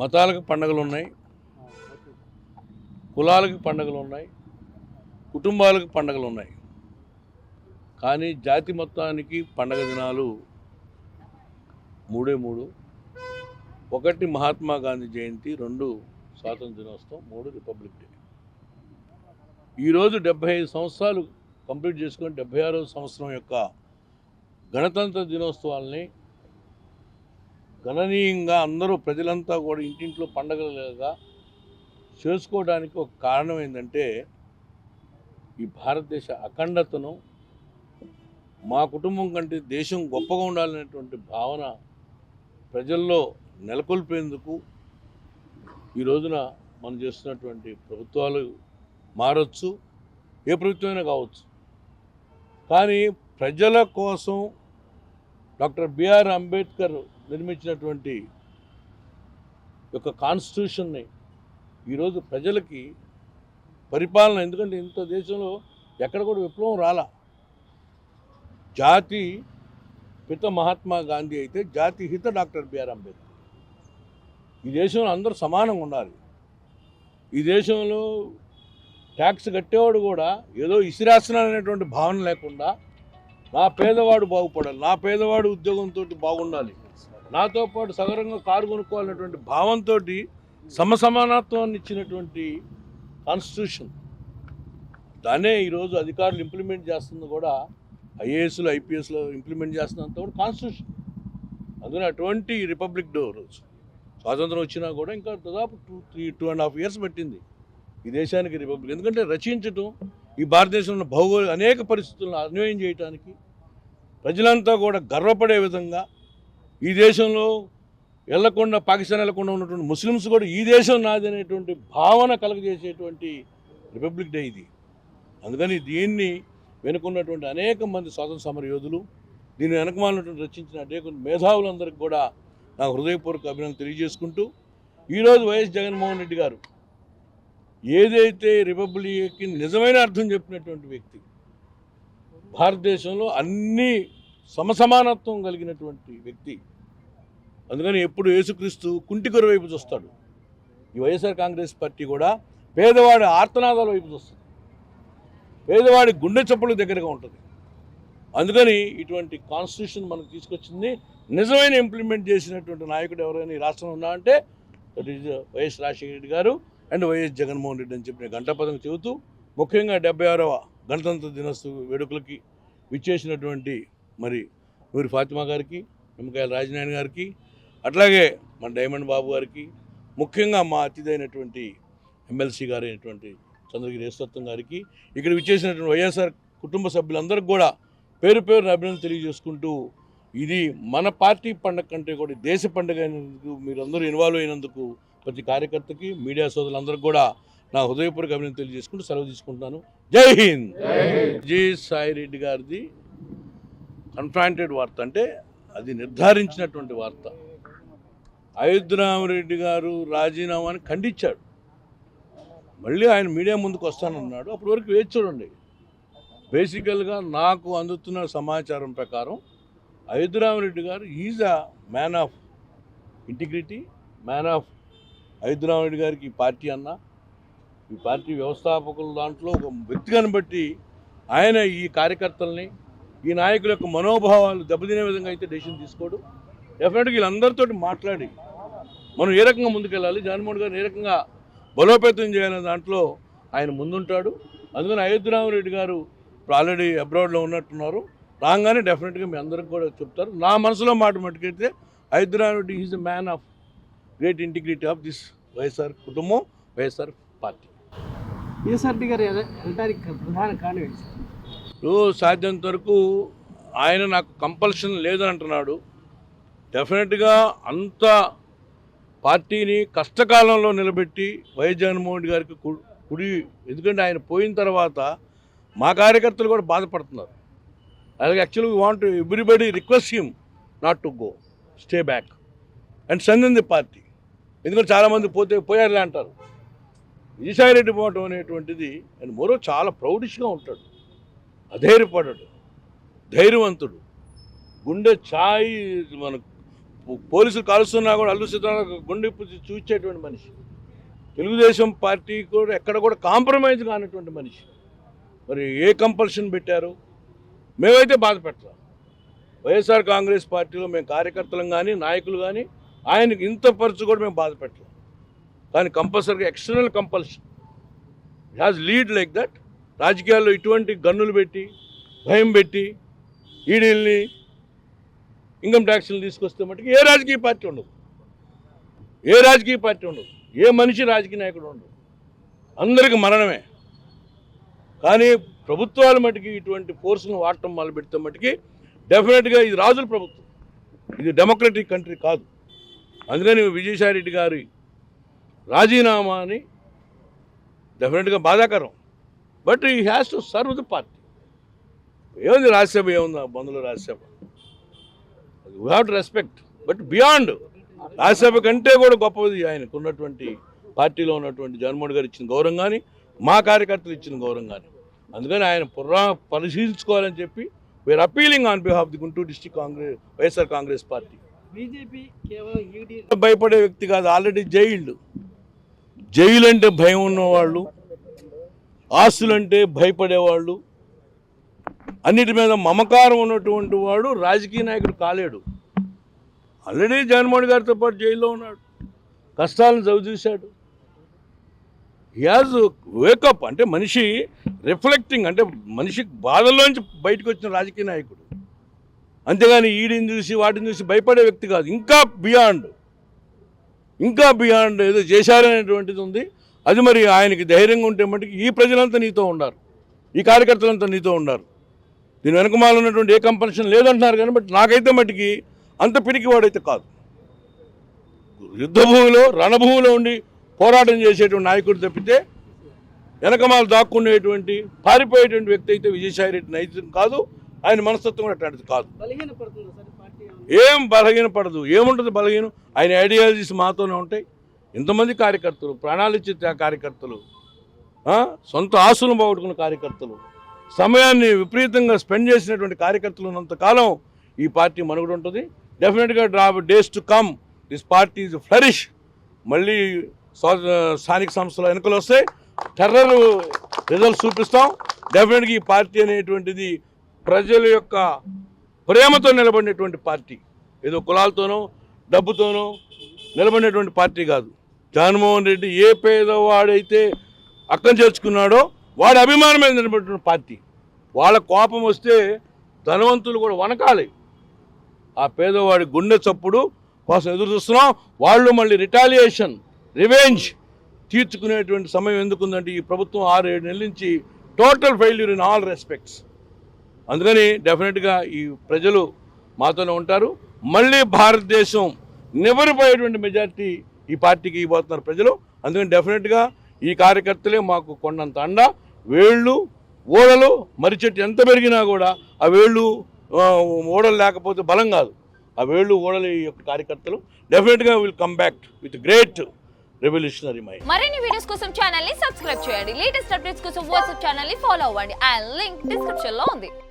మతాలకు పండుగలు ఉన్నాయి, కులాలకు పండుగలు ఉన్నాయి, కుటుంబాలకు పండుగలు ఉన్నాయి. కానీ జాతి మొత్తానికి పండగ దినాలు మూడే మూడు. ఒకటి మహాత్మా గాంధీ జయంతి, 2 స్వాతంత్ర దినోత్సవం, 3 రిపబ్లిక్ డే. ఈరోజు 75 సంవత్సరాలు కంప్లీట్ చేసుకొని 76వ సంవత్సరం యొక్క గణతంత్ర దినోత్సవాల్ని గణనీయంగా అందరూ ప్రజలంతా కూడా ఇంటింట్లో పండగలుగా చేసుకోవడానికి ఒక కారణం ఏంటంటే ఈ భారతదేశ అఖండతను, మా కుటుంబం కంటే దేశం గొప్పగా ఉండాలనేటువంటి భావన ప్రజల్లో నెలకొల్పేందుకు ఈ రోజున మనం చేస్తున్నటువంటి ప్రభుత్వాలు మారచ్చు, ఏ ప్రభుత్వమైనా కావచ్చు. కానీ ప్రజల కోసం డాక్టర్ బిఆర్ అంబేద్కర్ నిర్మించినటువంటి యొక్క కాన్స్టిట్యూషన్ని ఈరోజు ప్రజలకి పరిపాలన, ఎందుకంటే ఇంత దేశంలో ఎక్కడ కూడా విప్లవం రాలా. జాతి పిత మహాత్మా గాంధీ అయితే జాతి హిత డాక్టర్ బిఆర్ అంబేద్కర్. ఈ దేశంలో అందరూ సమానంగా ఉండాలి. ఈ దేశంలో ట్యాక్స్ కట్టేవాడు కూడా ఏదో ఇసిరాసననేటువంటి భావన లేకుండా నా పేదవాడు బాగుపడాలి, నా పేదవాడు ఉద్యోగంతో బాగుండాలి, నాతో పాటు సగరంగా కారు కొనుక్కోవాలనేటువంటి భావంతో సమసమానత్వాన్ని ఇచ్చినటువంటి కాన్స్టిట్యూషన్. దాన్నే ఈరోజు అధికారులు ఇంప్లిమెంట్ చేస్తుంది కూడా, ఐఏఎస్లు ఐపీఎస్లో ఇంప్లిమెంట్ చేస్తున్నంత కూడా కాన్స్టిట్యూషన్. అందుకని అటువంటి రిపబ్లిక్ డే రోజు స్వాతంత్రం వచ్చినా కూడా ఇంకా దాదాపు 2.5 years పట్టింది ఈ దేశానికి రిపబ్లిక్. ఎందుకంటే రచించటం, ఈ భారతదేశంలో భౌగోళిక అనేక పరిస్థితులను అన్వయం చేయడానికి ప్రజలంతా కూడా గర్వపడే విధంగా, ఈ దేశంలో వెళ్లకుండా పాకిస్తాన్ వెళ్లకుండా ఉన్నటువంటి ముస్లిమ్స్ కూడా ఈ దేశం నాది అనేటువంటి భావన కలుగజేసేటువంటి రిపబ్లిక్ డే ఇది. అందుకని దీన్ని వెనుకున్నటువంటి అనేక మంది స్వాతంత్ర సమర యోధులు, దీన్ని వెనకమాలినటువంటి రచించిన అనేక మేధావులందరికీ కూడా నా హృదయపూర్వక అభినందనలు తెలియజేసుకుంటూ, ఈరోజు వైఎస్ జగన్మోహన్ రెడ్డి గారు ఏదైతే రిపబ్లిక్కి నిజమైన అర్థం చెప్పినటువంటి వ్యక్తి, భారతదేశంలో అన్ని సమసమానత్వం కలిగినటువంటి వ్యక్తి. అందుకని ఎప్పుడు యేసుక్రీస్తు కుంటికొర వైపు చూస్తాడు, ఈ వైఎస్ఆర్ కాంగ్రెస్ పార్టీ కూడా పేదవాడి ఆర్తనాదాల వైపు చూస్తుంది, పేదవాడి గుండె చప్పుల దగ్గరగా ఉంటుంది. అందుకని ఇటువంటి కాన్స్టిట్యూషన్ మనకు తీసుకొచ్చింది. నిజమైన ఇంప్లిమెంట్ చేసినటువంటి నాయకుడు ఎవరైనా ఈ రాష్ట్రంలో ఉన్నారంటే that is YS Rajasekhara Reddy గారు అండ్ వైఎస్ జగన్మోహన్ రెడ్డి అని చెప్పిన గంటపదం చెబుతూ, ముఖ్యంగా 76వ గణతంత్ర దినోత్సవ వేడుకలకి విచ్చేసినటువంటి మరి నూరి ఫాతిమా గారికి, నిమ్మకాయల రాజనారాయణ గారికి, అట్లాగే మన డైమండ్ బాబు గారికి, ముఖ్యంగా మా అతిథైనటువంటి ఎమ్మెల్సీ గారు అయినటువంటి చంద్రగిరి యేసత్వం గారికి, ఇక్కడ విచ్చేసినటువంటి వైఎస్ఆర్ కుటుంబ సభ్యులందరికీ కూడా పేరు పేరున అభినందన తెలియజేసుకుంటూ, ఇది మన పార్టీ పండుగ కంటే కూడా దేశ పండుగ అయినందుకు, మీరందరూ ఇన్వాల్వ్ అయినందుకు ప్రతి కార్యకర్తకి, మీడియా సోదరులందరికీ కూడా నా హృదయపూర్వక అభినందన తెలియజేసుకుంటూ సెలవు తీసుకుంటున్నాను. జై హింద్. జి సాయి రెడ్డి గారిది కన్ఫ్రాంటెడ్ వార్త, అంటే అది నిర్ధారించినటువంటి వార్త. అయోధ్యరామరెడ్డి గారు రాజీనామాని ఖండించాడు. మళ్ళీ ఆయన మీడియా ముందుకు వస్తానన్నాడు. అప్పటి వరకు వేచి చూడండి. బేసికల్గా నాకు అందుతున్న సమాచారం ప్రకారం అయోధ్యరామరెడ్డి గారు is a man of integrity, man of Ayodhya Rama Reddy గారికి ఈ పార్టీ అన్న, ఈ పార్టీ వ్యవస్థాపకుల దాంట్లో ఒక వ్యక్తిగాని బట్టి ఆయన ఈ కార్యకర్తల్ని, ఈ నాయకుల యొక్క మనోభావాలు దెబ్బతినే విధంగా అయితే డెసిషన్ తీసుకోడు. డెఫినెట్గా వీళ్ళందరితో మాట్లాడి మనం ఏ రకంగా ముందుకెళ్ళాలి, జగన్మోహన్ గారిని ఏ రకంగా బలోపేతం చేయాలనే దాంట్లో ఆయన ముందుంటాడు. అందుకని అయోధ్యరామరెడ్డి గారు ఇప్పుడు ఆల్రెడీ అబ్రాడ్లో ఉన్నట్టున్నారు, రాగానే డెఫినెట్గా మీ అందరికి కూడా చెప్తారు. నా మనసులో మాట మట్టుకైతే Ayodhyaramireddy is a man of great integrity of this YSR కుటుంబం, వైఎస్ఆర్ పార్టీ. రెడ్డి గారు వెళ్ళడానికి ప్రధాన కారణం సాధ్యంత వరకు ఆయన నాకు కంపల్షన్ లేదని అంటున్నాడు. డెఫినెట్గా అంత పార్టీని కష్టకాలంలో నిలబెట్టి వైఎస్ జగన్మోహన్ రెడ్డి గారికి కుడి, ఎందుకంటే ఆయన పోయిన తర్వాత మా కార్యకర్తలు కూడా బాధపడుతున్నారు. అలాగే actually we want everybody request him not to go, stay back and strengthen the party. ఎందుకంటే చాలామంది పోయారులే అంటారు. విజయసాయిరెడ్డి పోవటం అనేటువంటిది ఆయన మరో చాలా ప్రౌడిష్గా ఉంటాడు, అధైర్యపడ్డాడు, ధైర్యవంతుడు, గుండె ఛాయి, మన పోలీసులు కాలుస్తున్నా కూడా అల్లు సీతారామరాజు గుండె చూచేటువంటి మనిషి. తెలుగుదేశం పార్టీ కూడా ఎక్కడ కూడా కాంప్రమైజ్ కానటువంటి మనిషి. మరి ఏ కంపల్షన్ పెట్టారు? మేమైతే బాధ పెట్టాం. వైఎస్ఆర్ కాంగ్రెస్ పార్టీలో మేము కార్యకర్తలం కానీ నాయకులు కానీ ఆయనకి ఇంత పరచు కూడా మేము బాధ పెట్టాం. కానీ కంపల్సరీగా external compulsion has lead like that. రాజకీయాల్లో ఇటువంటి గన్నులు పెట్టి భయం పెట్టి ఈడీల్ని ఇన్కమ్ ట్యాక్స్లు తీసుకొస్తే మటుకు ఏ రాజకీయ పార్టీ ఉండదు, ఏ మనిషి రాజకీయ నాయకుడు ఉండదు, అందరికీ మరణమే. కానీ ప్రభుత్వాలు మటుకి ఇటువంటి ఫోర్స్ను వాడటం మొదలు పెడితే మటుకి డెఫినెట్గా ఇది రాజుల ప్రభుత్వం, ఇది డెమోక్రటిక్ కంట్రీ కాదు. అందుకని విజయసాయి రెడ్డి గారి రాజీనామాని డెఫినెట్గా బాధాకరం. బట్ ఈ has to serve the party. ఏముంది రాజ్యసభ, ఏముంది బంధువుల Rajya Sabha, we have to respect. But beyond Rajya Sabha కంటే కూడా గొప్పది ఆయనకు ఉన్నటువంటి పార్టీలో ఉన్నటువంటి జగన్మోహన్ గారు ఇచ్చిన గౌరవం కానీ మా కార్యకర్తలు ఇచ్చిన గౌరవం కానీ. అందుకని ఆయన పరిశీలించుకోవాలని చెప్పి we're appealing on behalf the Guntur district Congress YSR Congress party. BJP కేవలం ఈడీ భయపడే వ్యక్తి కాదు, ఆల్రెడీ జైలు అంటే భయం ఉన్నవాళ్ళు, ఆస్తులంటే భయపడేవాళ్ళు, అన్నిటి మీద మమకారం ఉన్నటువంటి వాడు రాజకీయ నాయకుడు కాలేడు. ఆల్రెడీ జగన్మోహన్ గారితో పాటు జైల్లో ఉన్నాడు, కష్టాలను చవిచూశాడు. He has wake up. అంటే మనిషి రిఫ్లెక్టింగ్, అంటే మనిషి బాధల్లోంచి బయటకు వచ్చిన రాజకీయ నాయకుడు. అంతేగాని ఈడీని చూసి వాటిని చూసి భయపడే వ్యక్తి కాదు. ఇంకా బియాండ్ ఏదో చేశారనేటువంటిది ఉంది. అది మరి ఆయనకి ధైర్యంగా ఉంటే మటుకు ఈ ప్రజలంతా నీతో ఉన్నారు, ఈ కార్యకర్తలంతా నీతో ఉన్నారు. దీని వెనకమాల ఉన్నటువంటి ఏ కంపల్షన్ లేదంటున్నారు కానీ బట్ నాకైతే మటుకి అంత పిరికి వాడైతే కాదు. యుద్ధభూమిలో రణభూమిలో ఉండి పోరాటం చేసేటువంటి నాయకుడు తప్పితే వెనకమాలు దాక్కునేటువంటి పారిపోయేటువంటి వ్యక్తి అయితే విజయసాయి రెడ్డి నైతికం కాదు, ఆయన మనస్తత్వం కూడా అట్లాంటిది కాదు. ఏం బలహీనపడదు, ఏముంటుంది బలహీనం? ఆయన ఐడియాలజీస్ మాతోనే ఉంటాయి. ఇంతమంది కార్యకర్తలు, ప్రాణాలు ఇచ్చే కార్యకర్తలు, సొంత ఆస్తులను పోగొట్టుకున్న కార్యకర్తలు, సమయాన్ని విపరీతంగా స్పెండ్ చేసినటువంటి కార్యకర్తలు ఉన్నంతకాలం ఈ పార్టీ మనుగడ ఉంటుంది. డెఫినెట్గా days to come this party is flourish. మళ్ళీ స్థానిక సంస్థల ఎన్నికలు వస్తాయి, టెర్రర్ రిజల్ట్స్ చూపిస్తాం. డెఫినెట్గా ఈ పార్టీ అనేటువంటిది ప్రజల యొక్క ప్రేమతో నిలబడినటువంటి పార్టీ, ఏదో కులాలతోనో డబ్బుతోనో నిలబడినటువంటి పార్టీ కాదు. జగన్మోహన్ రెడ్డి ఏ పేదవాడైతే అక్కం చేర్చుకున్నాడో వాడి అభిమానం మీద నిలబడిన పార్టీ. వాళ్ళ కోపం వస్తే ధనవంతులు కూడా వనకాలి. ఆ పేదవాడి గుండె చప్పుడు కోసం ఎదురు చూస్తున్నాం. వాళ్ళు మళ్ళీ రిటాలియేషన్, రివెంజ్ తీర్చుకునేటువంటి సమయం ఎందుకుందంటే ఈ ప్రభుత్వం 6-7 నెలల నుంచి total failure in all respects. అందుకని డెఫినెట్గా ఈ ప్రజలు మాతోనే ఉంటారు. మళ్ళీ భారతదేశం నివరిపోయేటువంటి మెజారిటీ ఈ పార్టీకి ఇవ్వబోతున్నారు ప్రజలు. అందుకని డెఫినెట్గా ఈ కార్యకర్తలే మాకు కొండంత అండ. వేళ్ళు ఓడలు మరిచెట్టు ఎంత పెరిగినా కూడా ఆ వేళ్ళు ఓడలు లేకపోతే బలం కాదు. ఆ వేళ్ళు ఓడలు ఈ యొక్క కార్యకర్తలు డెఫినెట్గా will come back with great revolutionary mind. మరిన్ని వీడియోస్ కోసం ఛానల్ ని సబ్స్క్రైబ్ చేయండి. లేటెస్ట్ అప్డేట్స్ కోసం వాట్సాప్ ఛానల్ ని ఫాలో అవ్వండి. ఆ లింక్ డిస్క్రిప్షన్ లో ఉంది.